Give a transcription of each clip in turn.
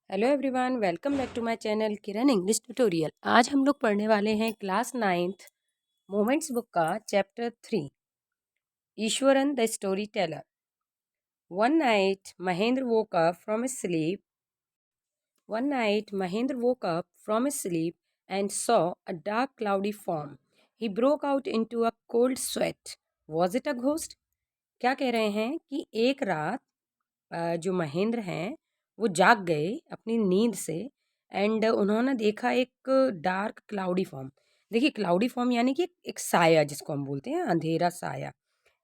Hello everyone, welcome back to my channel Kiran English tutorial. आज हम लोग पढ़ने वाले हैं क्लास 9th मोमेंट्स बुक का chapter 3 Iswaran the story teller. One night Mahendra woke up from his sleep. One night Mahendra woke up from his sleep and saw a dark cloudy form. He broke out into a cold sweat. Was it a ghost? क्या कह रहे हैं कि एक रात जो महेंद्र हैं वो जाग गए अपनी नींद से एंड उन्होंने देखा एक डार्क क्लाउडी फॉर्म। देखिए, क्लाउडी फॉर्म यानी कि एक साया जिसको हम बोलते हैं, अंधेरा साया।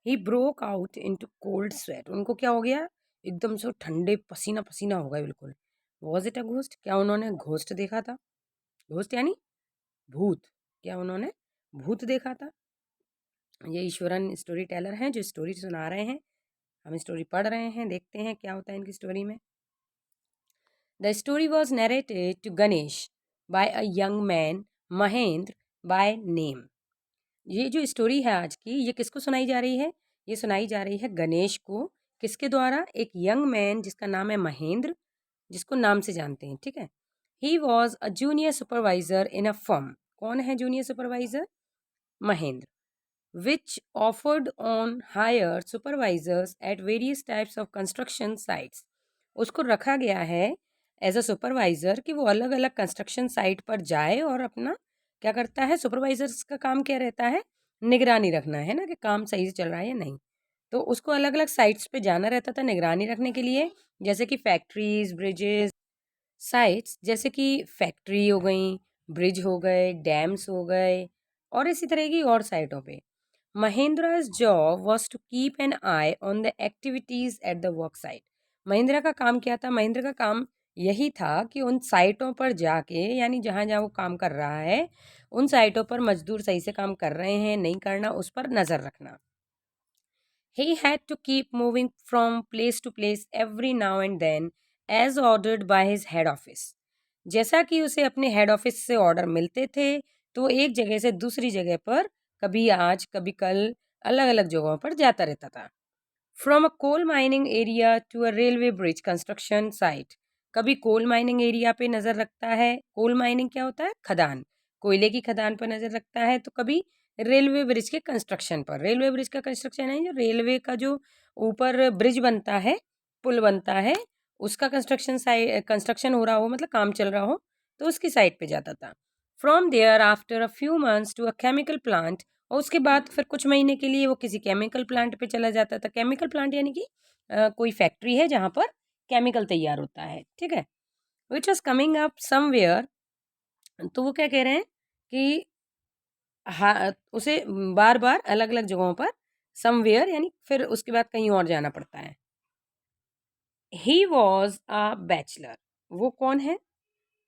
He broke out into cold sweat. उनको क्या हो गया? एकदम से ठंडे पसीना पसीना हो गए बिल्कुल। Was it a ghost? क्या उन्होंने घोस्ट देखा था? घोस्ट यानी भूत। क्या उन्होंने भूत देखा था? ये ईश्वरन स्टोरी टेलर हैं जो स्टोरी सुना रहे हैं। हम स्टोरी पढ़ रहे हैं, देखते हैं क्या होता है इनकी स्टोरी में। The story was narrated to Ganesh by a young man, Mahendra by name. ये जो स्टोरी है आज की, ये किसको सुनाई जा रही है? ये सुनाई जा रही है गणेश को। किसके द्वारा? एक यंग मैन जिसका नाम है महेंद्र, जिसको नाम से जानते हैं, ठीक है। He was a junior supervisor in a firm. कौन है junior supervisor? Mahendra. which offered on hire supervisors at various types of construction sites. उसको रखा गया है एज अ सुपरवाइज़र कि वो अलग अलग कंस्ट्रक्शन साइट पर जाए और अपना क्या करता है? सुपरवाइजर्स का काम क्या रहता है? निगरानी रखना है ना, कि काम सही से चल रहा है या नहीं। तो उसको अलग अलग साइट्स पे जाना रहता था निगरानी रखने के लिए, जैसे कि फैक्ट्रीज, ब्रिजेस, साइट्स जैसे कि फैक्ट्री हो गई, ब्रिज हो गए, डैम्स हो गए और इसी तरह की और साइटों पे। Mahindra's job was to keep an eye on the activities at the work site. Mahindra का काम क्या था? महिंद्रा का काम यही था कि उन साइटों पर जाके, यानी जहाँ जहाँ वो काम कर रहा है, उन साइटों पर मजदूर सही से काम कर रहे हैं नहीं करना, उस पर नज़र रखना। He had to keep moving from place to place every now and then as ordered by his head office. जैसा कि उसे अपने हेड ऑफिस से ऑर्डर मिलते थे, तो एक जगह से दूसरी जगह पर कभी आज कभी कल अलग अलग जगहों पर जाता रहता था। From a coal mining area to a railway bridge construction site. कभी कोल माइनिंग एरिया पे नज़र रखता है। कोल माइनिंग क्या होता है? खदान, कोयले की खदान पर नज़र रखता है। तो कभी रेलवे ब्रिज के कंस्ट्रक्शन पर। रेलवे ब्रिज का कंस्ट्रक्शन है जो रेलवे का जो ऊपर ब्रिज बनता है, पुल बनता है, उसका कंस्ट्रक्शन हो रहा हो, मतलब काम चल रहा हो, तो उसकी साइड पे जाता था। From there after a few months to a chemical plant. और उसके बाद फिर कुछ महीने के लिए वो किसी केमिकल प्लांट पे चला जाता था। केमिकल प्लांट यानी कि कोई फैक्ट्री है जहाँ पर केमिकल तैयार होता है, ठीक है। Which was coming up somewhere. तो वो क्या कह रहे हैं कि हाँ, उसे बार बार अलग अलग जगहों पर, समवेयर यानी फिर उसके बाद कहीं और जाना पड़ता है। He was a bachelor. वो कौन है?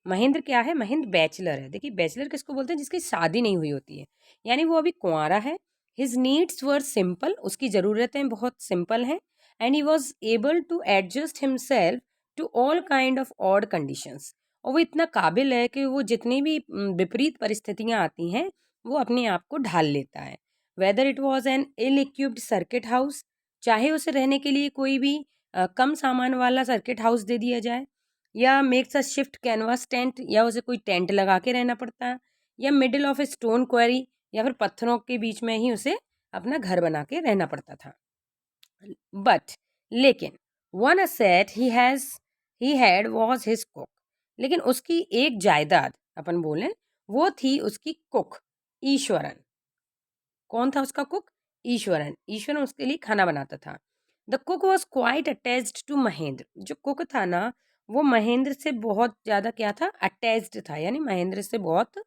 महेंद्र क्या है? महेंद्र बैचलर है। देखिए, बैचलर किसको बोलते हैं? जिसकी शादी नहीं हुई होती है, यानी वो अभी कुंवारा है। His needs were simple. उसकी ज़रूरतें बहुत सिंपल हैं। And he was able to adjust himself to all kind of odd conditions. और वो इतना काबिल है कि वो जितनी भी विपरीत परिस्थितियाँ आती हैं, वो अपने आप को ढाल लेता है। Whether it was an ill equipped circuit house. चाहे उसे रहने के लिए कोई भी कम सामान वाला सर्किट हाउस दे दिया जाए, या makes a shift canvas tent, या उसे कोई टेंट लगा के रहना पड़ता है, या middle of a stone query, या फिर पत्थरों के बीच में ही उसे अपना घर बना के रहना पड़ता था। बट लेकिन one asset he had was his cook. लेकिन उसकी एक जायदाद अपन बोलें, वो थी उसकी कुक, ईश्वरन। कौन था उसका कुक? ईश्वरन। ईश्वरन उसके लिए खाना बनाता था। The cook was quite attached to Mahendra. जो कुक था ना, वो महेंद्र से बहुत ज़्यादा क्या था? अटैच्ड था, यानी महेंद्र से बहुत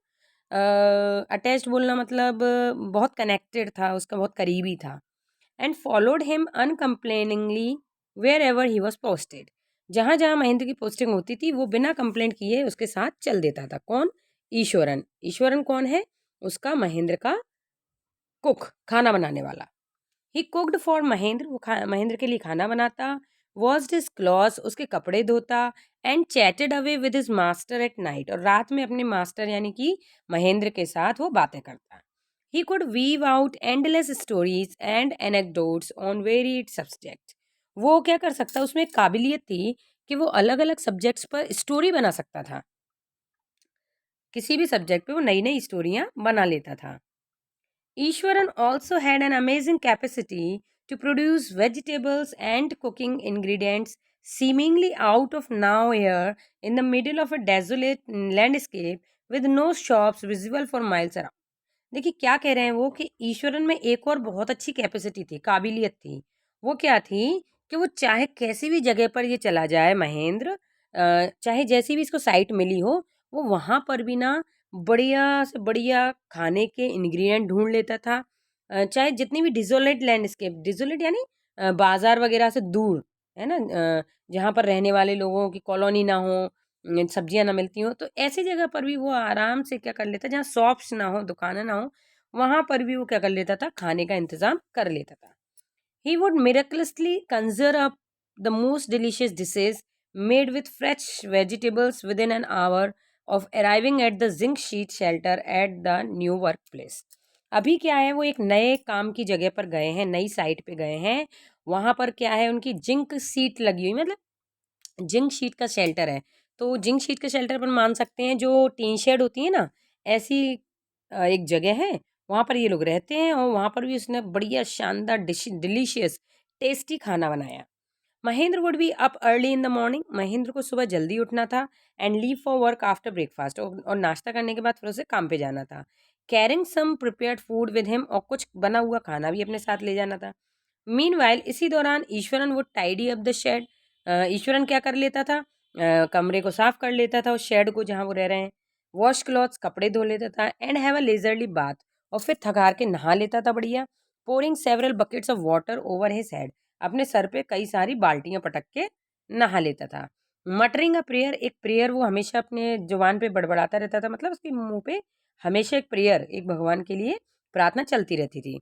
अटैच्ड बोलना मतलब बहुत कनेक्टेड था, उसका बहुत करीबी था। And followed him uncomplainingly wherever he was posted. जहाँ जहाँ महेंद्र की पोस्टिंग होती थी, वो बिना कंप्लेंट किए उसके साथ चल देता था। कौन? ईश्वरन। ईश्वरन कौन है? उसका महेंद्र का कुक, खाना बनाने वाला। ही कुक्ड फॉर महेंद्र। वो महेंद्र के लिए खाना बनाता। Washed his clothes. उसके कपड़े धोता। And chatted away with his master at night. और रात में अपने मास्टर यानी कि महेंद्र के साथ वो बातें करता। He could weave out endless stories and anecdotes on varied subject. वो क्या कर सकता? उसमें एक काबिलियत थी कि वो अलग अलग सब्जेक्ट्स पर स्टोरी बना सकता था। किसी भी सब्जेक्ट पे वो नई नई स्टोरियां बना लेता था। Ishwaran also had an amazing capacity to produce vegetables and cooking ingredients seemingly out of nowhere in the middle of a desolate landscape with no shops visible for miles around. देखिए क्या कह रहे हैं वो कि ईश्वरन में एक और बहुत अच्छी कैपेसिटी थी, काबिलियत थी। वो क्या थी कि वो चाहे कैसी भी जगह पर ये चला जाए महेंद्र, चाहे जैसी भी इसको साइट मिली हो, वो वहाँ पर भी ना बढ़िया से बढ़िया खाने के इंग्रेडिएंट ढूँढ लेता था। चाहे जितनी भी डिसोलेट लैंडस्केप, डिसोलेट यानी बाज़ार वगैरह से दूर, है ना? जहाँ पर रहने वाले लोगों की कॉलोनी ना हो, सब्जियाँ ना मिलती हों, तो ऐसी जगह पर भी वो आराम से क्या कर लेता, जहाँ शॉप्स ना हो, दुकानें ना हो, वहाँ पर भी वो क्या कर लेता था, खाने का इंतज़ाम कर लेता था। He would miraculously conjure up the most delicious dishes made with fresh vegetables within an hour of arriving at the zinc sheet shelter at the new workplace. अभी क्या है, वो एक नए काम की जगह पर गए हैं, नई साइट पे गए हैं। वहाँ पर क्या है, उनकी जिंक सीट लगी हुई, मतलब जिंक शीट का शेल्टर है। तो जिंक शीट के शेल्टर पर मान सकते हैं जो टीन शेड होती है ना, ऐसी एक जगह है, वहाँ पर ये लोग रहते हैं और वहाँ पर भी उसने बढ़िया शानदार डिलीशियस टेस्टी खाना बनाया। Mahendra would be up early in the morning, Mahendra को सुबह जल्दी उठना था। And leave for work after breakfast, और नाश्ता करने के बाद फिर उसे काम पे जाना था। Carrying some prepared food with him, और कुछ बना हुआ खाना भी अपने साथ ले जाना था। मीनवाइल इसी दौरान Iswaran would tidy up the shed, Iswaran क्या कर लेता था, कमरे को साफ कर लेता था, उस शेड को जहाँ वो रह रहे हैं। वॉश क्लॉथ्स, कपड़े धो लेता था। And have a leisurely bath, और फिर थकार के नहा लेता था बढ़िया। Pouring several buckets of water over his head, अपने सर पे कई सारी बाल्टियां पटक के नहा लेता था। मटरिंग अ प्रेयर, एक प्रेयर वो हमेशा अपने जुबान पे बड़बड़ाता रहता था, मतलब उसके मुंह पे हमेशा एक प्रेयर, एक भगवान के लिए प्रार्थना चलती रहती थी।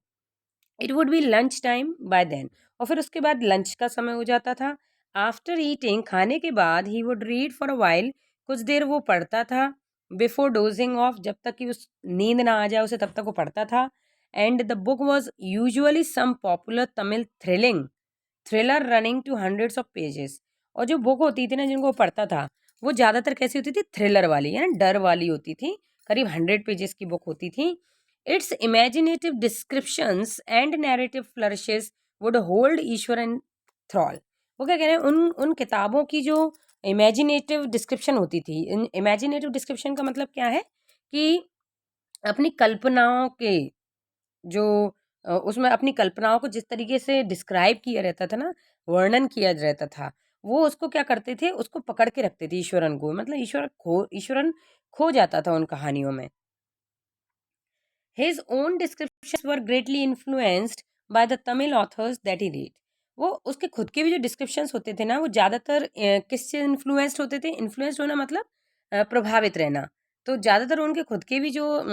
It would be lunch time by then, और फिर उसके बाद लंच का समय हो जाता था। आफ्टर ईटिंग, खाने के बाद he would read for a while, कुछ देर वो पढ़ता था। बिफोर डोजिंग ऑफ, जब तक कि उस नींद ना आ जाए उसे तब तक वो पढ़ता था। And the book was usually some popular Tamil thriller running to hundreds of pages. और जो बुक होती थी ना जिनको वो पढ़ता था, वो ज़्यादातर कैसी होती थी, थ्रिलर वाली, यानी डर वाली होती थी। करीब 100 पेजेस की बुक होती थी। Its imaginative descriptions and narrative flourishes would hold Ishwar and thrall. वो क्या कह रहे हैं, उन उन किताबों की जो इमेजिनेटिव डिस्क्रिप्शन होती थी, इमेजिनेटिव डिस्क्रिप्शन का मतलब क्या है कि अपनी कल्पनाओं के जो उसमें अपनी कल्पनाओं को जिस तरीके से डिस्क्राइब किया रहता था ना, वर्णन किया रहता था, वो उसको क्या करते थे, उसको पकड़ के रखते थे ईश्वरन को, मतलब ईश्वरन खो जाता था उन कहानियों में। His own descriptions were greatly influenced by the Tamil authors that he read. वो उसके खुद के भी जो डिस्क्रिप्शंस होते थे ना, वो ज़्यादातर किससे इन्फ्लुएंस्ड होते थे, इन्फ्लुएंस्ड होना मतलब प्रभावित रहना। तो ज़्यादातर उनके खुद के भी जो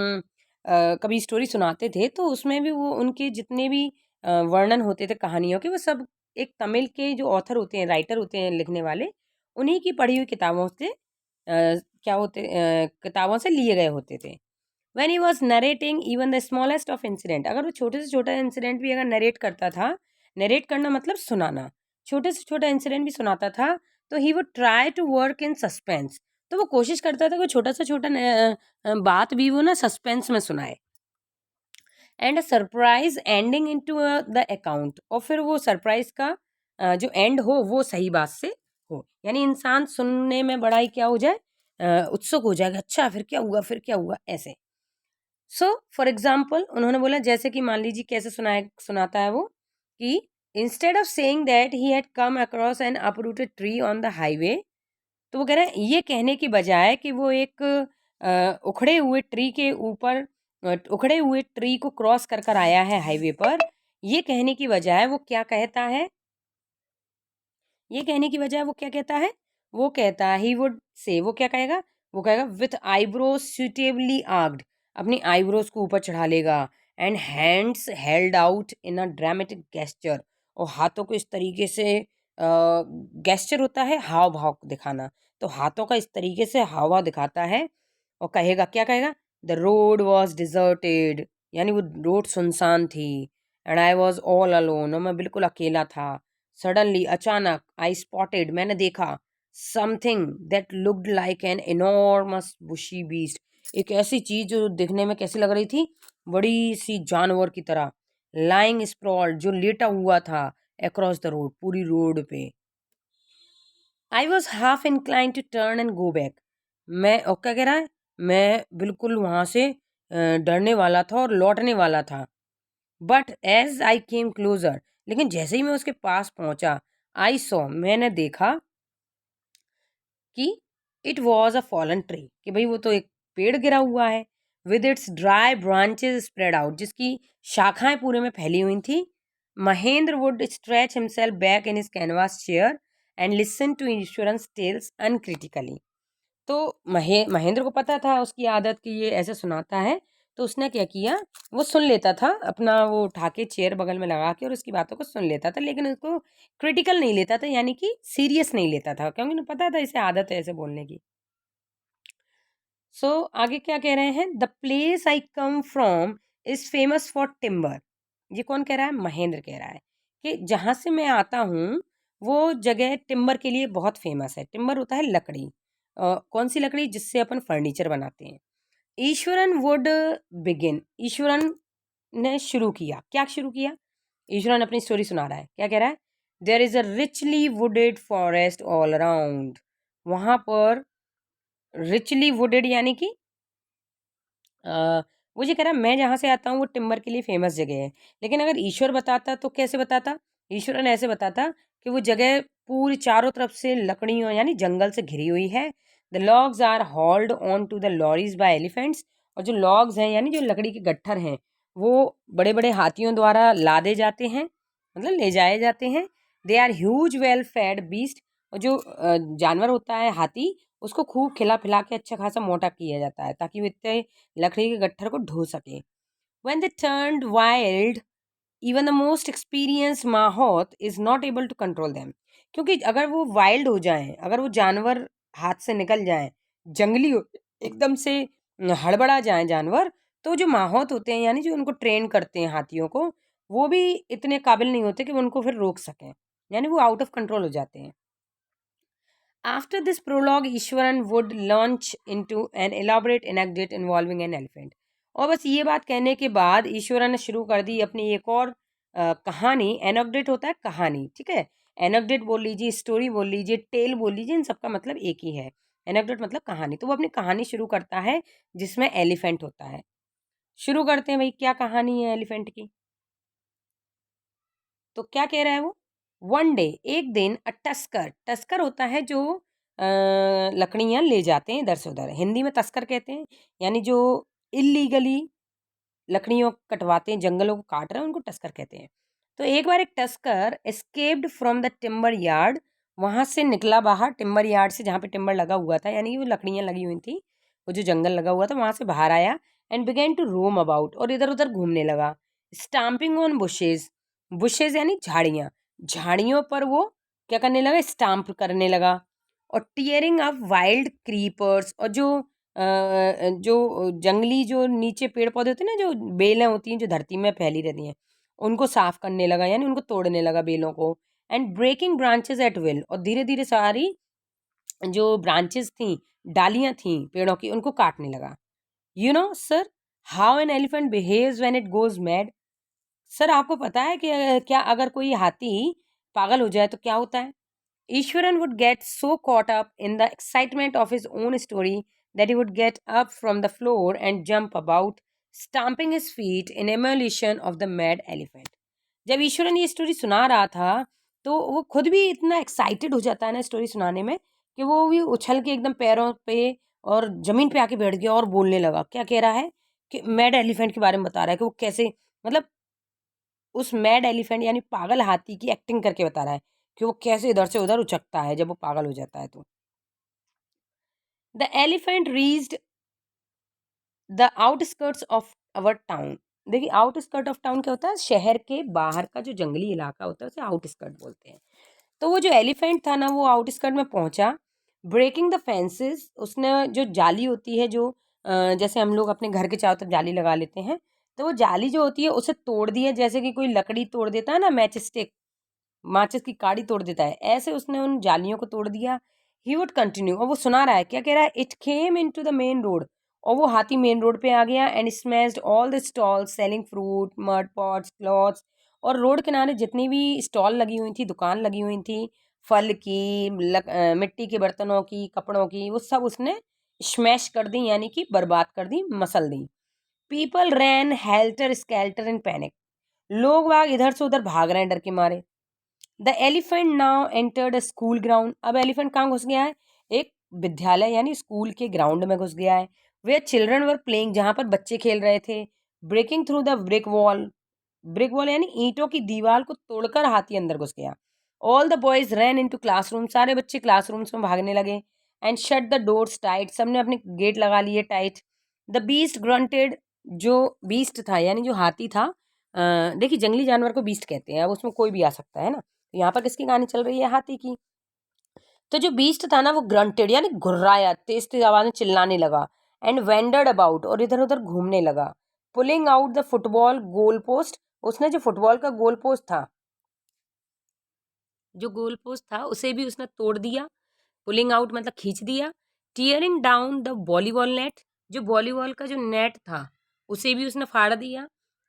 कभी स्टोरी सुनाते थे, तो उसमें भी वो उनके जितने भी वर्णन होते थे कहानियों के, वो सब एक तमिल के जो ऑथर होते हैं, राइटर होते हैं लिखने वाले, उन्हीं की पढ़ी हुई किताबों से किताबों से लिए गए होते थे। When he was narrating even the smallest of incident, अगर वो छोटे से छोटा इंसिडेंट भी अगर नरेट करता था, नरेट करना मतलब सुनाना, छोटे से छोटा इंसिडेंट भी सुनाता था, तो he would try to work in suspense, तो वो कोशिश करता था कि छोटा सा छोटा बात भी वो ना सस्पेंस में सुनाए। And a surprise ending into the account, और फिर वो सरप्राइज का जो एंड हो वो सही बात से हो, यानी इंसान सुनने में बड़ा ही क्या हो जाए, उत्सुक हो जाएगा, अच्छा फिर क्या हुआ, फिर क्या हुआ, ऐसे। सो फॉर एग्जाम्पल उन्होंने बोला, जैसे कि मान लीजिए कैसे सुनाता है वो, कि instead of saying that he had come across N uprooted tree on the highway, तो वो कह रहे हैं ये कहने की बजाय कि वो एक उखड़े हुए ट्री के ऊपर, उखड़े हुए ट्री को क्रॉस कर कर आया है हाईवे पर, ये कहने की बजाय वो क्या कहता है, ये कहने की बजाय वो क्या कहता है, वो कहता है, ही वुड से, वो क्या कहेगा, वो कहेगा विथ आईब्रोज सुटेबली आर्क्ड, अपनी आईब्रोज को ऊपर चढ़ा लेगा। And hands held out in a dramatic gesture, और हाथों को इस तरीके से, गेस्चर होता है हाव भाव दिखाना, तो हाथों का इस तरीके से हाव भाव दिखाता है। और कहेगा, क्या कहेगा, द रोड वॉज डिजर्टेड, यानी वो रोड सुनसान थी। And I was all alone, और मैं बिल्कुल अकेला था। सडनली, अचानक, आई स्पॉटेड, मैंने देखा, something that looked like an enormous bushy beast, एक ऐसी चीज जो दिखने में कैसी लग रही थी, बड़ी सी जानवर की तरह, लाइंग स्प्रॉल्ड, जो लेटा हुआ था, अक्रॉस द रोड, पूरी रोड पे। I was half inclined to turn and go back, मैं, और क्या कह रहा है, मैं बिल्कुल वहां से डरने वाला था और लौटने वाला था। But as I came closer, लेकिन जैसे ही मैं उसके पास पहुंचा, आई सॉ, मैंने देखा कि it was a fallen tree, कि भाई वो तो एक पेड़ गिरा हुआ है, with its dry branches spread out, जिसकी शाखाएं पूरे में फैली हुई थी। Mahendra would stretch himself back in his canvas chair and listen to insurance tales uncritically. तो महेंद्र को पता था उसकी आदत कि ये ऐसे सुनाता है, तो उसने क्या किया, वो सुन लेता था, अपना वो उठा के चेयर बगल में लगा के और उसकी बातों को सुन लेता था, लेकिन उसको क्रिटिकल नहीं लेता था, यानी कि सीरियस नहीं लेता था, क्योंकि उन्हें पता था इसे आदत है ऐसे बोलने की। आगे क्या कह रहे हैं, the place I come from is famous for timber. ये कौन कह रहा है, महेंद्र कह रहा है कि जहाँ से मैं आता हूँ वो जगह टिम्बर के लिए बहुत फेमस है। टिम्बर होता है लकड़ी, कौन सी लकड़ी, जिससे अपन फर्नीचर बनाते हैं। ईश्वरन वुड बिगिन, ईश्वरन ने शुरू किया, क्या शुरू किया, ईश्वरन अपनी स्टोरी सुना रहा है, क्या कह रहा है, there is a richly wooded forest all around, वहां पर रिचली वुडेड यानी कि वो ये कह रहा है मैं जहाँ से आता हूँ वो टिम्बर के लिए फेमस जगह है, लेकिन अगर ईश्वर बताता तो कैसे बताता, ईश्वर ने ऐसे बताता कि वो जगह पूरी चारों तरफ से लकड़ियों यानी जंगल से घिरी हुई है। The logs are hauled on to the lorries by elephants, और जो लॉग्स हैं यानी जो लकड़ी के गट्ठर हैं वो बड़े बड़े हाथियों द्वारा लादे जाते हैं, मतलब ले जाए जाते हैं। They are huge well fed beast, और जो जानवर होता है हाथी, उसको खूब खिला पिला के अच्छा खासा मोटा किया जाता है ताकि वो इतने लकड़ी के गट्ठर को ढो सके। When they turned wild, even the most experienced माहौत is not able to control them, क्योंकि अगर वो वाइल्ड हो जाएं, अगर वो जानवर हाथ से निकल जाएं, जंगली हो, एकदम से हड़बड़ा जाएं जानवर, तो जो माहौत होते हैं यानी जो उनको ट्रेन करते हैं हाथियों को, वो भी इतने काबिल नहीं होते कि वो उनको फिर रोक सकें, यानी वो आउट ऑफ कंट्रोल हो जाते हैं। After this prologue, Eswaran would launch into an elaborate anecdote involving an elephant. और बस ये बात कहने के बाद ईश्वरन ने शुरू कर दी अपनी एक और कहानी। एनोक्डेट होता है कहानी, ठीक है, एनोक्डेट बोल लीजिए, स्टोरी बोल लीजिए, टेल बोल लीजिए, इन सबका मतलब एक ही है। एनोक्डेट मतलब कहानी, तो वो अपनी कहानी शुरू करता है जिसमें एलिफेंट होता है। शुरू करते हैं भाई, क्या कहानी है एलिफेंट की, तो क्या कह रहा है वो, वन डे, एक दिन, अ टस्कर, टस्कर होता है जो लकड़ियाँ ले जाते हैं इधर से उधर, हिंदी में तस्कर कहते हैं, यानी जो इलीगली लकड़ियों को कटवाते हैं, जंगलों को काट रहे हैं, उनको टस्कर कहते हैं। तो एक बार एक tusker escaped from the timber yard, वहां से निकला बाहर, टिम्बर यार्ड से, जहाँ पे टिम्बर लगा हुआ था, यानी कि वो लकड़ियाँ लगी हुई थी, वो जो जंगल लगा हुआ था वहां से बाहर आया, and began to roam about, और इधर उधर घूमने लगा। स्टाम्पिंग ऑन बुशेज, बुशेज यानी झाड़ियाँ, झाड़ियों पर वो क्या करने लगा, स्टाम्प करने लगा। और टीयरिंग अप वाइल्ड क्रीपर्स, और जो जंगली जो नीचे पेड़ पौधे होते हैं ना, जो बेलें होती हैं जो धरती में फैली रहती हैं, उनको साफ करने लगा, यानी उनको तोड़ने लगा बेलों को। And breaking branches at will, और धीरे धीरे सारी जो ब्रांचेस थी, डालियां थी पेड़ों की, उनको काटने लगा। You know sir, how an elephant behaves when it goes mad. Sir आपको पता है कि क्या अगर कोई हाथी पागल हो जाए तो क्या होता है। Ishwaran would get so caught up in the excitement of his own story that he would get up from the floor and jump about, stamping his feet in emulation of the mad elephant. जब ईश्वरन ये story सुना रहा था तो वो खुद भी इतना एक्साइटेड हो जाता है ना स्टोरी सुनाने में, कि वो भी उछल के एकदम पैरों पे और जमीन पे आके बैठ गया और बोलने लगा। क्या कह रहा है कि मैड एलिफेंट के बारे में बता रहा है कि वो कैसे, मतलब उस मैड एलिफेंट यानी पागल हाथी की एक्टिंग करके बता रहा है कि वो कैसे इधर से उधर उचकता है जब वो पागल हो जाता है। तो the elephant reached the outskirts of our town. देखिए आउटस्कर्ट ऑफ टाउन क्या होता है, शहर के बाहर का जो जंगली इलाका होता है उसे आउटस्कर्ट बोलते हैं। तो वो जो एलिफेंट था ना वो आउटस्कर्ट में पहुंचा। ब्रेकिंग द फेंसेस, उसने जो जाली होती है, जो जैसे हम लोग अपने घर के चारों तरफ जाली लगा लेते हैं, तो वो जाली जो होती है उसे तोड़ दिया, जैसे कि कोई लकड़ी तोड़ देता है ना, मैच स्टिक, माचिस की काड़ी तोड़ देता है, ऐसे उसने उन जालियों को तोड़ दिया। ही वुड कंटिन्यू, और वो सुना रहा है, क्या कह रहा है, it came into the main road, और वो हाथी मेन रोड पे आ गया, and smashed all the stalls selling fruit, mud pots, clothes, और रोड किनारे जितनी भी स्टॉल लगी हुई थी, दुकान लगी हुई थी, फल की, मिट्टी के बर्तनों की, कपड़ों की, वो सब उसने स्मैश कर दी, यानी कि बर्बाद कर दी, मसल दी। People ran helter skelter in panic, लोग वाग इधर से उधर भाग रहे हैं डर के मारे। The elephant now entered a school ground, अब एलिफेंट कहाँ घुस गया है, एक विद्यालय यानी स्कूल के ग्राउंड में घुस गया है। वे चिल्ड्रन वर प्लेइंग, जहाँ पर बच्चे खेल रहे थे। Breaking through the brick wall यानी ईंटों की दीवार को तोड़कर हाथी अंदर घुस गया। All the boys ran into classroom, सारे बच्चे क्लासरूम्स में भागने लगे। And shut the doors tight, सबने अपने गेट लगा लिए टाइट। द बीस्ट ग्रंटेड, जो बीस्ट था यानी जो हाथी था, देखिए जंगली जानवर को बीस्ट कहते हैं, अब उसमें कोई भी आ सकता है ना, तो यहाँ पर किसकी कहानी चल रही है, हाथी की। तो जो बीस्ट था ना, वो ग्रंटेड यानी घुर्राया, तेज तेज आवाज में चिल्लाने लगा। एंड वेंडर्ड अबाउट, और इधर उधर घूमने लगा। Pulling out the football goal post, उसने जो फुटबॉल का गोल पोस्ट था, जो गोल पोस्ट था उसे भी उसने तोड़ दिया। पुलिंग आउट मतलब खींच दिया। Tearing down the volleyball net, जो वॉलीबॉल का जो नेट था उसे भी उसने फाड़ दिया।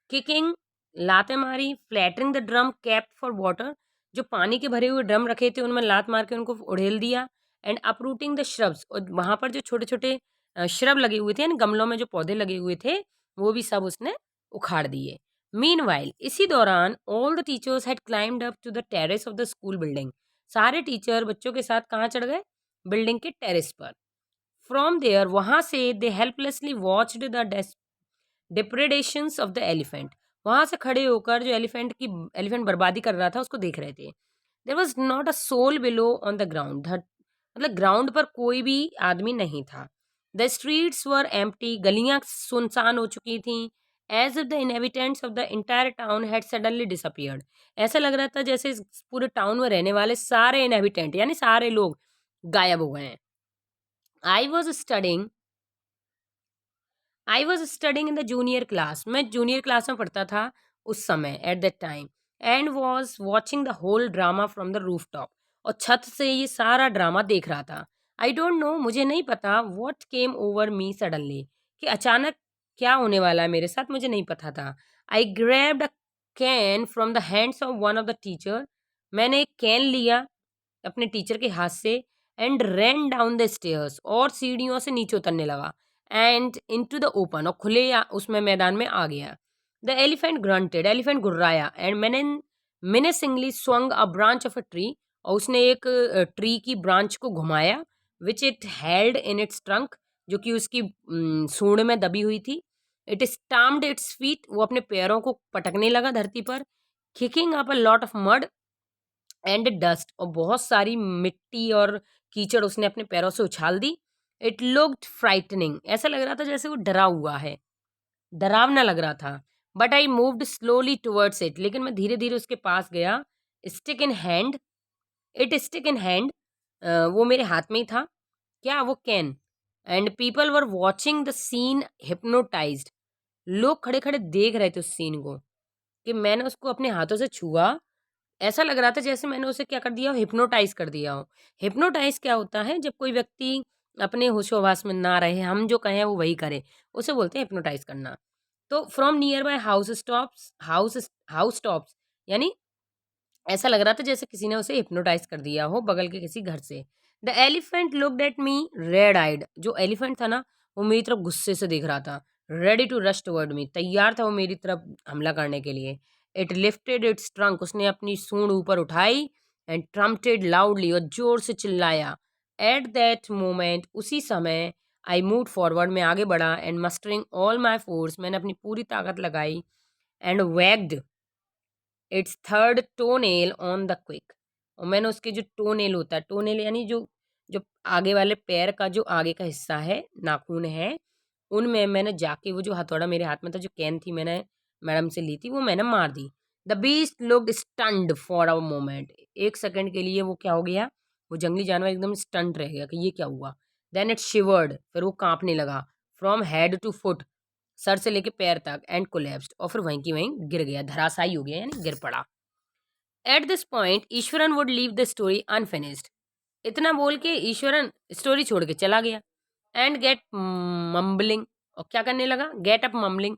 किकिंग, लातें मारी। Flattering the drum kept for water, जो पानी के भरे हुए ड्रम रखे थे उनमें लात मार के उनको उड़ेल दिया। एंड अपरूटिंग द श्रब्स, और वहाँ पर जो छोटे छोटे श्रब लगे हुए थे यानी गमलों में जो पौधे लगे हुए थे वो भी सब उसने उखाड़ दिए। मीनवाइल, इसी दौरान all the teachers had climbed up to the terrace of the school building, सारे टीचर बच्चों के साथ कहाँ चढ़ गए, बिल्डिंग के टेरेस पर। फ्रॉम देयर, वहां से they helplessly watched the depredations of the elephant, वहां से खड़े होकर जो एलिफेंट बर्बादी कर रहा था उसको देख रहे थे। There was not a soul below on the ground, मतलब ग्राउंड पर कोई भी आदमी नहीं था। द स्ट्रीट्स वर एम्प्टी, गलियां सुनसान हो चुकी थी। As if the inhabitants of the entire town had suddenly disappeared, ऐसा लग रहा था जैसे इस पूरे टाउन में रहने वाले सारे इनहेबिटेंट यानी सारे लोग गायब हो गए हैं। I was studying I was studying in the junior class, मैं जूनियर क्लास में पढ़ता था उस समय at that time. And was watching the whole drama from the roof top, और छत से ये सारा ड्रामा देख रहा था। आई डोंट नो, मुझे नहीं पता, what came over me suddenly, कि अचानक क्या होने वाला है मेरे साथ, मुझे नहीं पता था। I grabbed a cane from the hands of one of the teacher, मैंने एक कैन लिया अपने टीचर के हाथ से। And ran down the stairs, और सीढ़ियों से नीचे उतरने लगा। एंड इनटू द ओपन, और खुले उसमें मैदान में आ गया। द एलिफेंट ग्रंटेड, एलिफेंट घुर्राया। एंड मैंने menacingly swung a branch of a tree, और उसने एक ट्री की ब्रांच को घुमाया, which it held in its trunk, जो कि उसकी सूंड में दबी हुई थी। इट स्टाम्प्ड इट्स फीट, वो अपने पैरों को पटकने लगा धरती पर। Kicking up a lot of mud and dust, और बहुत सारी मिट्टी और कीचड़ उसने अपने पैरों से उछाल दी। इट लुक्ड फ्राइटनिंग, ऐसा लग रहा था जैसे वो डरा हुआ है, डरावना लग रहा था। But I moved slowly towards it, लेकिन मैं धीरे धीरे उसके पास गया। Stick in hand, stick in hand, वो मेरे हाथ में ही था, क्या वो cane. And people were watching the scene hypnotised, लोग खड़े खड़े देख रहे थे उस सीन को, कि मैंने उसको अपने हाथों से छुआ। ऐसा लग रहा था जैसे मैंने उसे क्या कर दिया हो, हिप्नोटाइज़ कर दिया हो। हिप्नोटाइज़ क्या होता है, जब कोई व्यक्ति अपने होशो-हवास में ना रहे, हम जो कहें वो वही करे, उसे बोलते हैं हिप्नोटाइज़ करना। तो from near by house tops, यानी ऐसा लग रहा था जैसे किसी ने उसे हिप्नोटाइज़ कर दिया हो बगल के किसी घर से। The elephant looked at me red eyed, जो एलिफेंट था ना, वो मेरी तरफ गुस्से से देख रहा था। रेडी टू रश टुवर्ड मी, तैयार था वो मेरी तरफ हमला करने के लिए। इट लिफ्टेड इट्स ट्रंक, उसने अपनी सूंड ऊपर उठाई। एंड ट्रम्पटेड लाउडली, और जोर से चिल्लाया। एट दैट मोमेंट, उसी समय, आई मूव फॉरवर्ड, मैं आगे बढ़ा। एंड मस्टरिंग ऑल माई फोर्स, मैंने अपनी पूरी ताकत लगाई। And waged it's third टोनेल on the quick, और मैंने उसके जो टोनेल होता है, टोनेल यानी जो जो आगे वाले पैर का जो आगे का हिस्सा है, नाखून है, उनमें मैंने जाके वो जो हथौड़ा मेरे हाथ में था, जो कैन थी मैंने मैडम से ली थी, वो मैंने मार दी। The beast looked stunned for a moment, एक सेकंड के लिए वो क्या हो गया, वो जंगली जानवर एकदम स्टंट रह गया कि ये क्या हुआ। देन इट शिवर्ड, फिर वो कांपने लगा। फ्रॉम हेड टू फुट, सर से लेके पैर तक। एंड कोलैप्स्ड, और फिर वहीं की वहीं गिर गया, धराशायी हो गया यानी गिर पड़ा। At this point Eswaran would leave the story unfinished, इतना बोल के ईश्वरन स्टोरी छोड़ के चला गया। एंड गेट मम्बलिंग, और क्या करने लगा, गेट अप मम्बलिंग,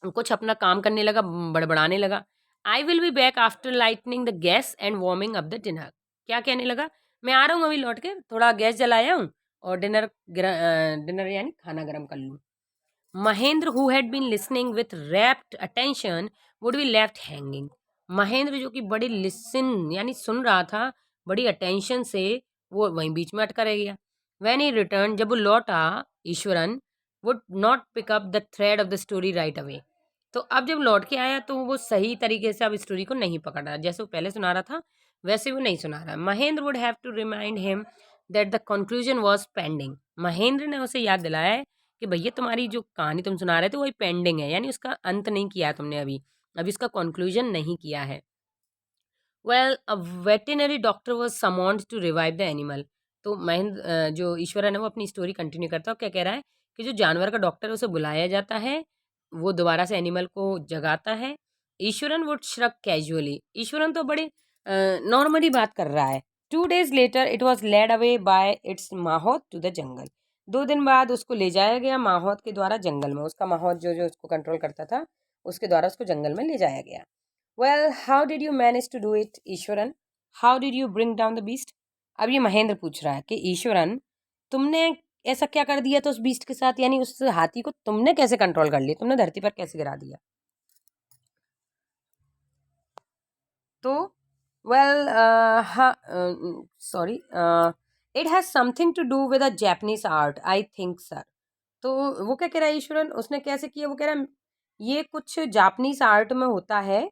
कुछ अपना काम करने लगा, बड़बड़ाने लगा। I will be back after lightning the gas and warming up the dinner. क्या कहने लगा, मैं आ रहा हूँ अभी लौट के, थोड़ा गैस जलाया हूँ और डिनर यानी खाना गर्म कर लूँ। Mahendra who had been listening with rapt attention would be left hanging. Mahendra जो कि बड़ी लिसन यानी सुन रहा था बड़ी अटेंशन से, वो वहीं बीच में अटका रह गया। व्हेन ही रिटर्न, जब वो लौटा, Iswaran would not pick up the thread of the story right away. तो अब जब लौट के आया तो वो सही तरीके से अब स्टोरी को नहीं पकड़ रहा, जैसे वो पहले सुना रहा था वैसे वो नहीं सुना रहा। Mahendra would have to remind him that the conclusion was pending. Mahendra ने उसे याद दिलाया है कि भैया तुम्हारी जो कहानी तुम सुना रहे थे वही पेंडिंग है, यानी उसका अंत नहीं किया है तुमने, अभी उसका कंक्लूजन नहीं किया है। Well a veterinary doctor was summoned to revive the animal. तो महेंद्र जो ईश्वरन है वो अपनी स्टोरी कंटिन्यू करता है और क्या कह रहा है कि जो जानवर का डॉक्टर है उसे बुलाया जाता है, वो दोबारा से एनिमल को जगाता है। Iswaran would shrug casually, Iswaran तो बड़े नॉर्मली बात कर रहा है। 2 days later it was led away by its mahout to the jungle. 2 दिन बाद उसको ले जाया गया माहौत के द्वारा जंगल में, उसका माहौत जो जो उसको कंट्रोल करता था उसके द्वारा उसको जंगल में ले जाया गया। Well, how did you manage to do it, Eswaran? How did you bring down the beast? अब ये महेंद्र पूछ रहा है कि ईश्वरन, तुमने ऐसा क्या कर दिया था उस बीस्ट के साथ, यानी उस हाथी को तुमने कैसे कंट्रोल कर लिया, तुमने धरती पर कैसे गिरा दिया? तो वेल हाँ, sorry, it has something to do with a Japanese art I think sir. तो वो क्या कह रहा है ईश्वरन, उसने कैसे किया, वो कह रहा है ये कुछ जापानीज आर्ट में होता है,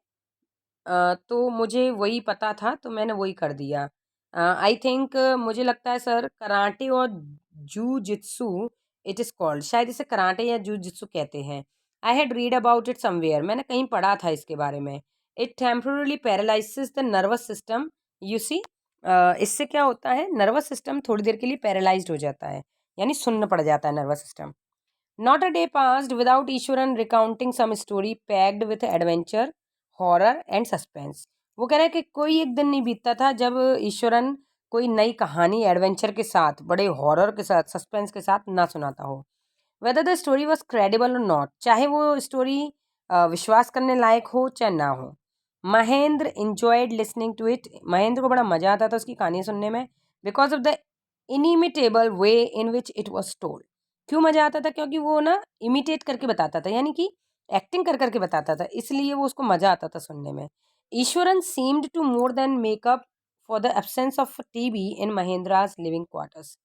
तो मुझे वही पता था तो मैंने वही कर दिया। आई थिंक मुझे लगता है सर कराटे और जू जित्सु इट इज़ कॉल्ड, शायद इसे कराटे या जू जित्सु कहते हैं। I had read about it somewhere, मैंने कहीं पढ़ा था इसके बारे में। It temporarily paralyses the nervous system, you see. इससे क्या होता है, नर्वस सिस्टम थोड़ी देर के लिए पैरालाइज्ड हो जाता है, यानी सुन्न पड़ जाता है nervous system. Not a day passed without Eswaran recounting some story packed with adventure, horror and suspense. वो कह रहा है कि कोई एक दिन नहीं बीतता था जब ईश्वरन कोई नई कहानी एडवेंचर के साथ, बड़े हॉरर के साथ, सस्पेंस के साथ ना सुनाता हो। Whether the story was credible और नॉट, चाहे वो स्टोरी विश्वास करने लायक हो चाहे ना हो। Mahendra enjoyed listening to it, Mahendra को बड़ा मजा आता था उसकी कहानी सुनने में, because of the inimitable way in which it was told. क्यों मजा आता था, क्योंकि वो ना इमिटेट करके बताता था, यानी कि एक्टिंग कर करके बताता था, इसलिए वो उसको मजा आता था सुनने में। Iswaran seemed to more than make up for the absence of TV in Mahendra's living quarters.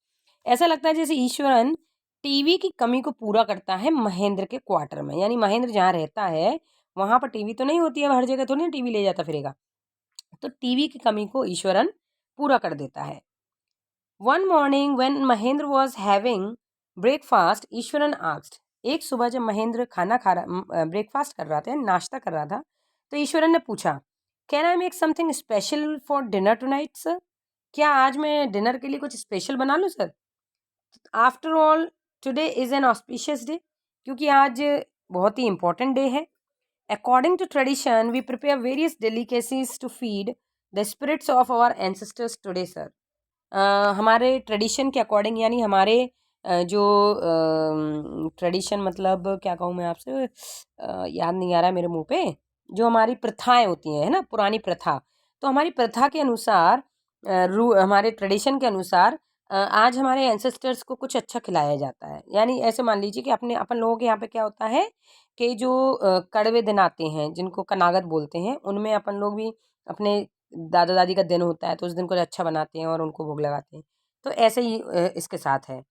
ऐसा लगता है जैसे ईश्वरन टीवी की कमी को पूरा करता है महेंद्र के क्वार्टर में, यानी महेंद्र जहाँ रहता है वहां पर टीवी तो नहीं होती है, हर जगह थोड़ी ना टीवी ले जाता फिरेगा, तो टीवी की कमी को ईश्वरन पूरा कर देता है। One morning when Mahendra was having breakfast, Eswaran asked, एक सुबह जब महेंद्र खाना खा रहा, ब्रेकफास्ट कर रहा था, नाश्ता कर रहा था, तो ईश्वरन ने पूछा, can I make something special for dinner tonight sir? क्या आज मैं डिनर के लिए कुछ स्पेशल बना लूँ sir? After all today is an auspicious day, क्योंकि आज बहुत ही इंपॉर्टेंट डे है। According to tradition we prepare various delicacies to feed the spirits of our ancestors today sir. हमारे ट्रेडिशन के अकॉर्डिंग, यानी हमारे जो ट्रेडिशन मतलब क्या कहूँ मैं आपसे, याद नहीं आ रहा है मेरे मुंह पे, जो हमारी प्रथाएं होती हैं, है ना, पुरानी प्रथा, तो हमारी प्रथा के अनुसार, हमारे ट्रेडिशन के अनुसार आज हमारे एंसेस्टर्स को कुछ अच्छा खिलाया जाता है। यानी ऐसे मान लीजिए कि अपने अपन लोगों के यहाँ पे क्या होता है कि जो कड़वे दिन आते हैं जिनको कनागत बोलते हैं, उनमें अपन लोग भी अपने दादा दादी का दिन होता है तो उस दिन कुछ अच्छा बनाते हैं और उनको भोग लगाते हैं। तो ऐसे ही इसके साथ है।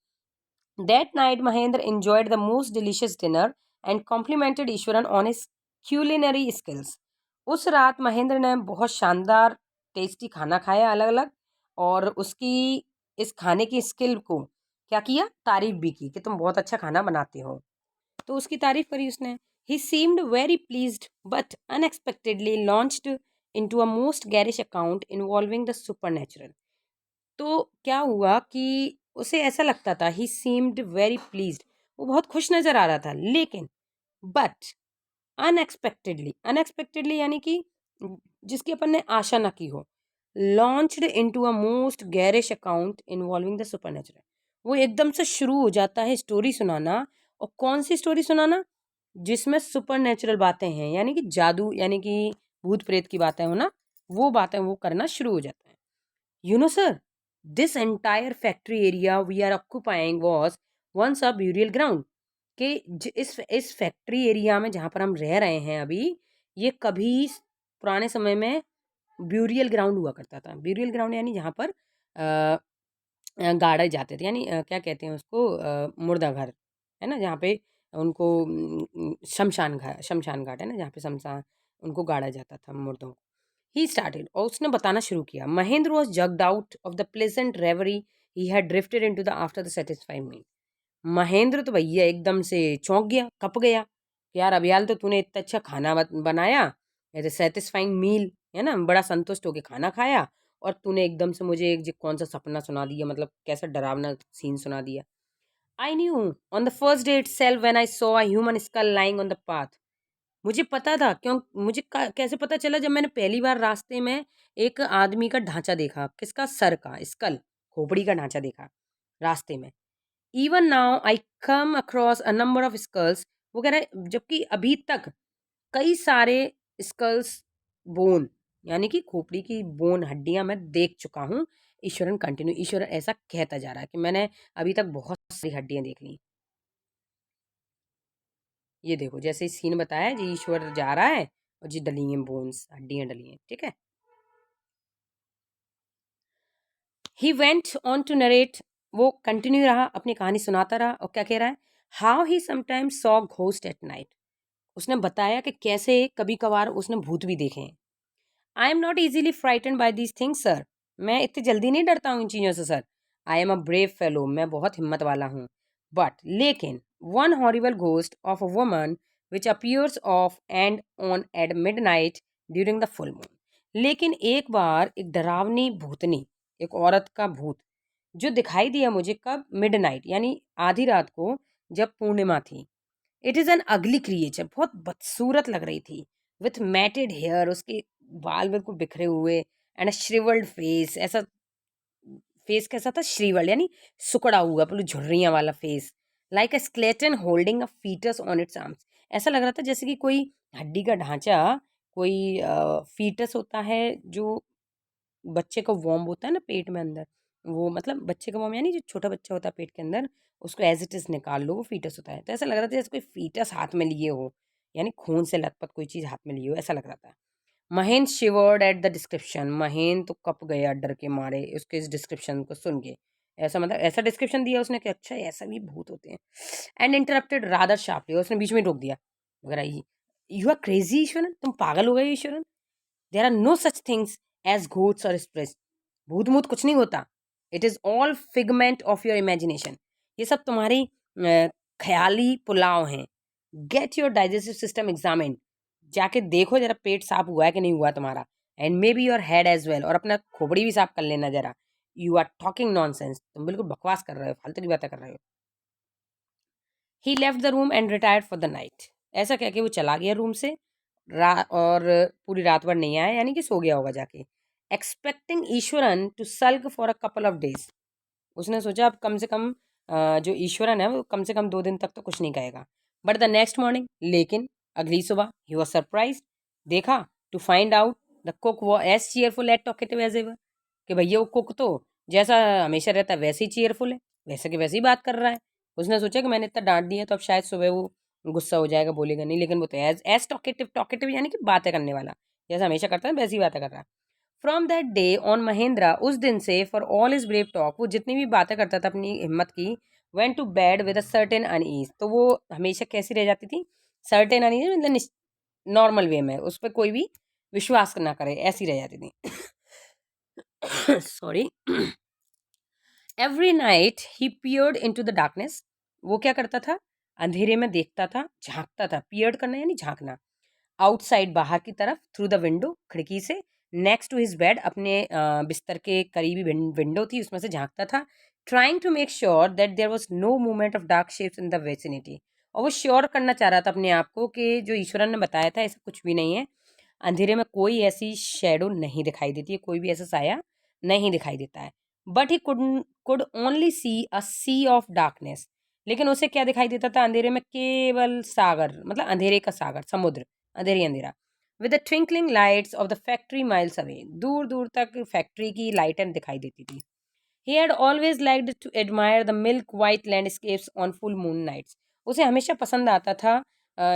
That night Mahendra enjoyed the most delicious dinner and complimented Eswaran on his culinary skills. उस रात महेंद्र ने बहुत शानदार टेस्टी खाना खाया अलग अलग, और उसकी इस खाने की स्किल को क्या किया, तारीफ भी की कि तुम बहुत अच्छा खाना बनाते हो, तो उसकी तारीफ करी उसने। He seemed very pleased but unexpectedly launched into a most garish account involving the super. तो क्या हुआ कि उसे ऐसा लगता था, ही सीम्ड वेरी प्लीज्ड, वो बहुत खुश नजर आ रहा था, लेकिन बट अनएक्सपेक्टेडली, अनएक्सपेक्टेडली यानी कि जिसकी अपन ने आशा ना की हो, launched into a most garish account involving the supernatural. वो एकदम से शुरू हो जाता है स्टोरी सुनाना, और कौन सी स्टोरी सुनाना? जिसमें सुपरनेचुरल बातें हैं, यानी कि जादू, यानी कि भूत प्रेत की बातें हो ना, वो बातें वो करना शुरू हो जाता है। You know, sir, this entire factory area we are occupying was once a burial ground। कि इस फैक्ट्री एरिया में जहाँ पर हम रह रहे हैं अभी, ये कभी पुराने समय में ब्यूरियल ग्राउंड हुआ करता था। ब्यूरियल ग्राउंड यानी जहाँ पर गाड़े जाते थे, यानी क्या कहते हैं उसको, मुर्दा घर, है ना, जहाँ पे उनको शमशान घाट है ना, जहाँ पे शमशान उनको गाड़ा जाता था मुर्दों को। ही स्टार्टेड, और उसने बताना शुरू किया। Mahendra was jogged out of the pleasant reverie he had drifted into the after the satisfying meal. Mahendra तो भैया एकदम से चौंक गया, कप गया कि यार अभियाल, तो तूने इतना अच्छा खाना बनाया, सेटिस्फाइंग मील, है ना, बड़ा संतुष्ट होके खाना खाया, और तूने एकदम से मुझे एक कौन सा सपना सुना दिया, मतलब कैसा डरावना सीन सुना दिया। I knew on the first day itself when I saw a human school lying on the path. मुझे पता था, क्यों मुझे कैसे पता चला? जब मैंने पहली बार रास्ते में एक आदमी का ढांचा देखा, किसका? सर का, स्कल, खोपड़ी का ढांचा देखा रास्ते में। Even now I come across a number of skulls. वो कह रहा है जबकि अभी तक कई सारे स्कल्स, बोन, यानी कि खोपड़ी की बोन, हड्डियां मैं देख चुका हूँ। ईश्वरन कंटिन्यू, ईश्वरन ऐसा कहता जा रहा है कि मैंने अभी तक बहुत सारी हड्डियां देख ली। ये देखो, जैसे सीन बताया जी, ईश्वर जा रहा है और जी डली हैं बोन्स, हड्डियां डली हैं, ठीक है। He went on to narrate, वो कंटिन्यू रहा, अपनी कहानी सुनाता रहा, और क्या कह रहा है? How he sometimes saw ghost at night. उसने बताया कि कैसे कभी कभार उसने भूत भी देखे हैं। I am not easily frighten by these things sir. मैं इतनी जल्दी नहीं डरता हूँ इन चीज़ों से sir. I am a brave fellow, मैं बहुत हिम्मत वाला हूँ। बट लेकिन one horrible ghost of a woman which appears off and on at midnight during the full moon. लेकिन एक बार एक डरावनी भूतनी, एक औरत का भूत जो दिखाई दिया मुझे, कब? मिड नाइट, यानी आधी रात को, जब पूर्णिमा थी। इट इज़ एन अगली क्रिएचर, बहुत बदसूरत लग रही थी, विथ मैटेड हेयर, उसके बाल बिल्कुल बिखरे हुए, एंड अ श्रिवल्ड फेस, ऐसा फेस कैसा था? श्रीवल्ड, यानी सुकड़ा हुआ, बिल्कुल झुर्रियाँ वाला face, like a skeleton holding a foetus on its arms. ऐसा लग रहा था जैसे कि कोई हड्डी का ढांचा, कोई फीटस होता है जो बच्चे का वॉर्म होता है ना पेट में अंदर, वो मतलब बच्चे का वॉर्म, यानी जो छोटा बच्चा होता है पेट के अंदर, उसको एज इट इज निकाल लो, वो फीटस होता है। तो ऐसा लग रहा था जैसे कोई फीटस हाथ में लिए हो, यानी खून से लथपथ कोई चीज़ हाथ में लिए हो, ऐसा लग रहा था। Mahendra शिवर्ड at the description, Mahendra तो कप गया डर के मारे उसके इस डिस्क्रिप्शन को सुन के। ऐसा मतलब ऐसा डिस्क्रिप्शन दिया उसने कि अच्छा ऐसा भी भूत होते हैं। एंड इंटरप्टेड रादर शार्पली, उसने बीच में रोक दिया वगैरह। यू आर क्रेजी ईश्वरन, तुम पागल हो गए Iswaran. There are no such things as ghosts or sprites. भूत मूत कुछ नहीं होता। It is all figment of your imagination. ये सब तुम्हारी ख्याली पुलाव हैं। Get your digestive system examine, जाके देखो जरा पेट साफ हुआ है कि नहीं हुआ तुम्हारा। And may be your head as well, और अपना खोपड़ी भी साफ कर लेना जरा। यू आर टॉकिंग नॉनसेंस, तुम बिल्कुल बकवास कर रहे हो, फालतू की बातें कर रहे हो। He left the room and retired for the night. ऐसा कह के वो चला गया रूम से, और पूरी रात भर नहीं आया, यानी कि सो गया होगा जाके। Expecting Iswaran to sulk for a couple of days. उसने सोचा अब कम से कम जो ईश्वरन है वो कम से कम 2 दिन तक तो कुछ नहीं कहेगा। बट द नेक्स्ट मॉर्निंग, लेकिन अगली सुबह, ही वॉज सरप्राइज, देखा, to find out the cook वो as cheerful and talkative as ever. कि भैया वो कुक तो जैसा हमेशा रहता है वैसे ही चीयरफुल है, वैसे के वैसे ही बात कर रहा है। उसने सोचा कि मैंने इतना डांट दिया तो अब शायद सुबह वो गुस्सा हो जाएगा, बोलेगा नहीं, लेकिन वो तो एज एज टॉकेटिव, टॉकेटिव यानी कि बातें करने वाला, जैसा हमेशा करता है वैसी बातें कर रहा है। From that day on Mahendra, उस दिन से, for all his brave talk, वो जितनी भी बातें करता था अपनी हिम्मत की, went to bed with a certain unease. तो वो हमेशा कैसी रह जाती थी? सर्टेन अनईज मतलब नॉर्मल वे में, उस पर कोई भी विश्वास ना करे, ऐसी रह जाती थी। Sorry. Every night he peered into the darkness. वो क्या करता था? अंधेरे में देखता था, झांकता था। पियर्ड करना यानी झांकना। आउटसाइड, बाहर की तरफ, थ्रू द विंडो, खिड़की से, नेक्स्ट टू हिज बेड, अपने बिस्तर के करीबी विंडो थी उसमें से झांकता था। Trying to make sure that there was no movement of dark shapes in the vicinity. और वो श्योर करना चाह रहा था अपने आप को कि जो ईश्वरन ने बताया था ऐसा कुछ भी नहीं है, अंधेरे में कोई ऐसी शेडो नहीं दिखाई देती है, कोई भी ऐसा साया नहीं दिखाई देता है। But he could only see a sea of darkness, लेकिन उसे क्या दिखाई देता था अंधेरे में? केवल सागर, मतलब अंधेरे का सागर, समुद्र, अंधेरी अंधेरा। With the twinkling lights off the factory miles away, दूर दूर तक फैक्ट्री की लाइटें दिखाई देती थी। He had always liked to admire the milk white landscapes on full moon nights. उसे हमेशा पसंद आता था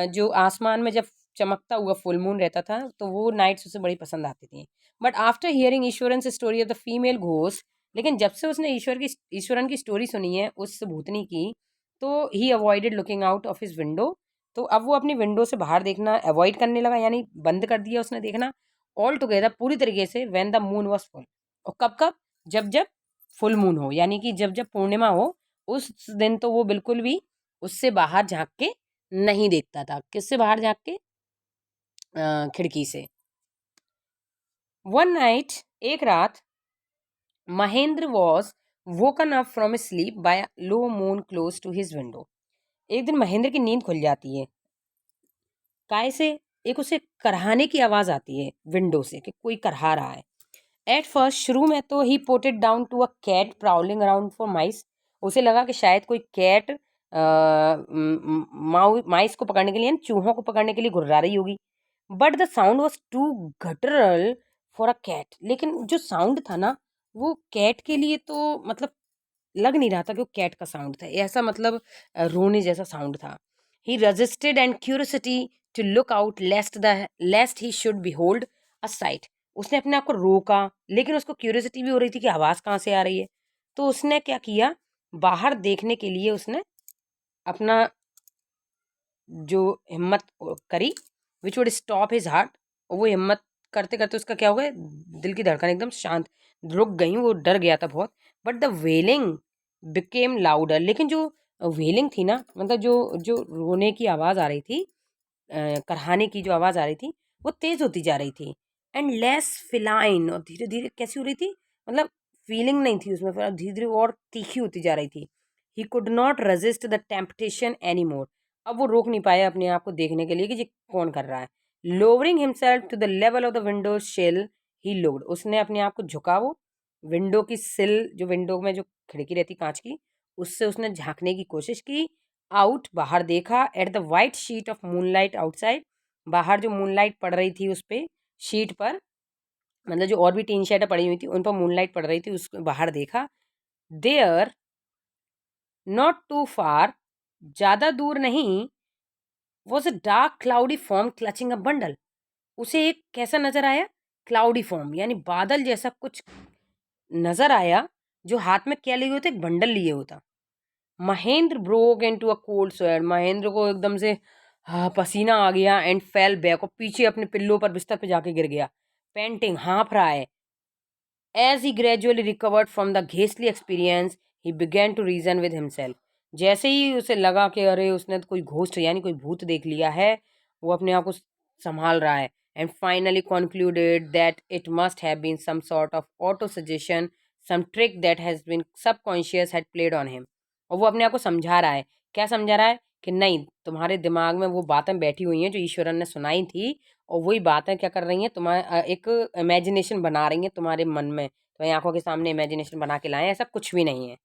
जो आसमान में जब चमकता हुआ फुल मून रहता था तो वो नाइट्स उसे बड़ी पसंद आती थी। But after hearing Eswaran story of the female ghost, लेकिन जब से उसने ईश्वरन की स्टोरी सुनी है उस भूतनी की, तो he avoided looking out of his window. तो अब वो अपनी विंडो से बाहर देखना अवॉइड करने लगा, यानी बंद कर दिया उसने देखना ऑल टुगेदर, पूरी तरीके से, when the moon was full. और कब कब? जब जब फुल मून हो, यानी कि जब जब पूर्णिमा हो उस दिन तो वो बिल्कुल भी उससे बाहर झांक के नहीं देखता था। किससे बाहर झांक के? खिड़की से। वन नाइट, एक रात, Mahendra was woken up from sleep by low moan close to his window. एक दिन महेंद्र की नींद खुल जाती है। काय से? एक उसे करहाने की आवाज आती है विंडो से कि कोई करहा रहा है। एट फर्स्ट, शुरू में तो he put it down to a cat prowling around for mice. उसे लगा कि शायद कोई कैट माइस को पकड़ने के लिए, चूहों को पकड़ने के लिए घुर्रा रही होगी। But the sound was too guttural for a cat, लेकिन जो साउंड था ना वो कैट के लिए तो मतलब लग नहीं रहा था कि वो कैट का साउंड था, ऐसा मतलब रोने जैसा साउंड था। He resisted and curiosity to look out lest he should behold a sight. उसने अपने आप को रोका, लेकिन उसको क्यूरियोसिटी भी हो रही थी कि आवाज़ कहाँ से आ रही है। तो उसने क्या किया, बाहर देखने के लिए उसने अपना जो हिम्मत करी, which would stop his heart. और वो हिम्मत करते करते उसका क्या हो गया, दिल की धड़कन एकदम शांत, रुक गई, वो डर गया था बहुत। But the wailing became louder, लेकिन जो वेलिंग थी ना, मतलब जो जो रोने की आवाज़ आ रही थी, करहाने की जो आवाज़ आ रही थी, वो तेज़ होती जा रही थी। एंड लेस फिलाइन, और धीरे धीरे कैसी हो रही थी, मतलब फीलिंग नहीं थी उसमें, फिर धीरे धीरे और तीखी होती जा रही थी। He could not resist the temptation any more. अब वो रोक नहीं पाया अपने आप को देखने के लिए कि ये कौन कर रहा है। Lowering himself to the level of the window sill, he looked, उसने अपने आप को झुका, वो विंडो की सिल, जो विंडो में जो खिड़की रहती कांच की, उससे उसने झांकने की कोशिश की। आउट, बाहर देखा, at the white sheet of moonlight outside, बाहर जो मूनलाइट पड़ रही थी उस पे शीट पर, मतलब जो और भी टीन शेडें पड़ी हुई थी उन पर मूनलाइट पड़ रही थी, उसको बाहर देखा। देयर, नॉट टू फार, ज़्यादा दूर नहीं, was a dark cloudy form clutching a bundle. उसे एक कैसा नजर आया? क्लाउडी फॉर्म, यानी बादल जैसा कुछ नजर आया, जो हाथ में क्या लिए होते? एक बंडल लिए होता। Mahendra broke into a cold sweat, Mahendra को एकदम से पसीना आ गया। एंड फेल बैक, और पीछे अपने पिल्लों पर, बिस्तर पे जाके गिर गया। पेंटिंग, हाँफ रहा है। As he gradually recovered from the ghastly experience, he began to reason with himself. जैसे ही उसे लगा कि अरे उसने तो कोई घोस्ट यानी कोई भूत देख लिया है, वो अपने आप को संभाल रहा है। And finally concluded that it must have been some sort of auto suggestion, some trick that has been subconscious had played on him. और वो अपने आप को समझा रहा है। क्या समझा रहा है? कि नहीं, तुम्हारे दिमाग में वो बातें बैठी हुई हैं जो ईश्वरन ने सुनाई थी, और वही बातें क्या कर रही हैं, तुम्हारे एक इमेजिनेशन बना रही हैं तुम्हारे मन में, तुम्हारी आंखों के सामने इमेजिनेशन बना के लाए हैं, ऐसा कुछ भी नहीं है।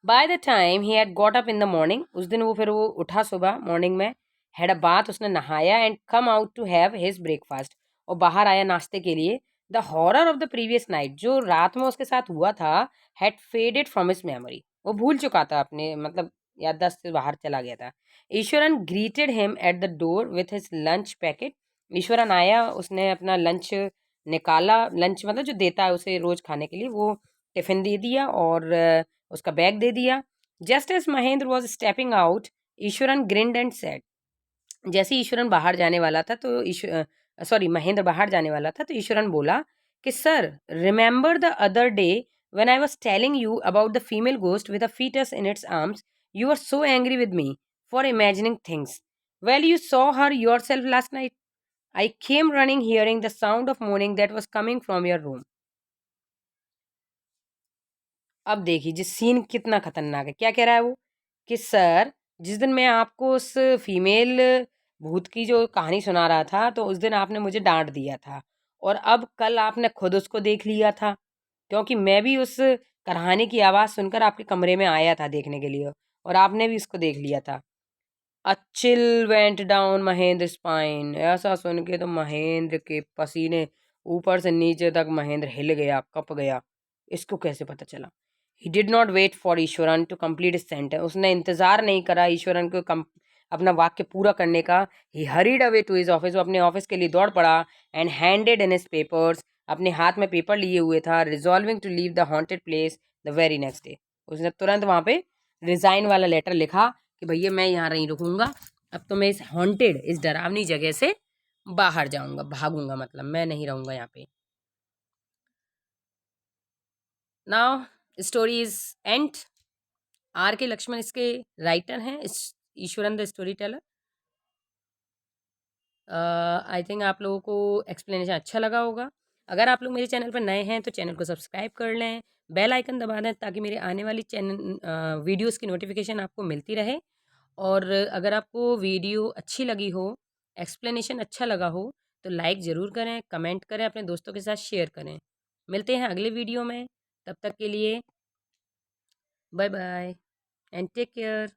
By the time he had got up in the morning, उस दिन वो फिर वो उठा सुबह मॉर्निंग में, हैड अ बाथ, उसने नहाया, and come out to have his breakfast, और बाहर आया नाश्ते के लिए। The horror of the previous night, जो रात में उसके साथ हुआ था, had faded from his memory, वो भूल चुका था, अपने मतलब याददाश्त से बाहर चला गया था। Eswaran greeted him at the door with his lunch packet, Eswaran आया, उसने अपना लंच निकाला, लंच मतलब जो देता है उसे रोज खाने के लिए, वो टिफिन दे दिया और उसका बैग दे दिया। Just as Mahendra was stepping out, Ishwaran grinned and said, जैसे ईश्वरन बाहर जाने वाला था तो महेंद्र बाहर जाने वाला था तो ईश्वरन बोला कि sir, remember the other day when I was telling you about the female ghost with a foetus in its arms, you are so angry with me for imagining things, well you saw her yourself last night, I came running hearing the sound of moaning that was coming from your room. अब देखिए जिस scene कितना खतरनाक है, क्या कह रहा है वो, कि सर, जिस दिन मैं आपको उस फीमेल भूत की जो कहानी सुना रहा था, तो उस दिन आपने मुझे डांट दिया था और अब कल आपने खुद उसको देख लिया था, क्योंकि मैं भी उस कहानी की आवाज़ सुनकर आपके कमरे में आया था देखने के लिए और आपने भी उसको देख लिया था। A chill went down Mahendra spine. ऐसा सुन के तो महेंद्र के पसीने ऊपर से नीचे तक महेंद्र हिल गया, कँप गया। इसको कैसे पता चला? He did not wait for Ishwaran to complete his sentence. उसने इंतजार नहीं करा ईश्वरन को अपना वाक्य पूरा करने का। He hurried away to his office. वो अपने ऑफिस के लिए दौड़ पड़ा and handed in his papers. अपने हाथ में पेपर लिए हुए था। Resolving to leave the haunted place the very next day. उसने तुरंत वहाँ पे रिजाइन वाला लेटर लिखा कि भैया मैं यहाँ नहीं रुकूंगा, अब तो मैं इस हॉन्टेड, इस डरावनी जगह से बाहर जाऊंगा, भागूंगा, मतलब मैं नहीं रहूंगा यहाँ पे। Now story is end. R K Laxman इसके राइटर हैं, Ishwaran the story teller. I think आप लोगों को एक्सप्लेनेशन अच्छा लगा होगा। अगर आप लोग मेरे चैनल पर नए हैं तो चैनल को सब्सक्राइब कर लें, बेल आइकन दबा दें ताकि मेरे आने वाली चैनल वीडियोस की नोटिफिकेशन आपको मिलती रहे। और अगर आपको वीडियो अच्छी लगी हो, एक्सप्लेनेशन अच्छा लगा हो, तो लाइक ज़रूर करें, कमेंट करें, अपने दोस्तों के साथ शेयर करें। मिलते हैं अगले वीडियो में, तब तक के लिए bye bye and take care.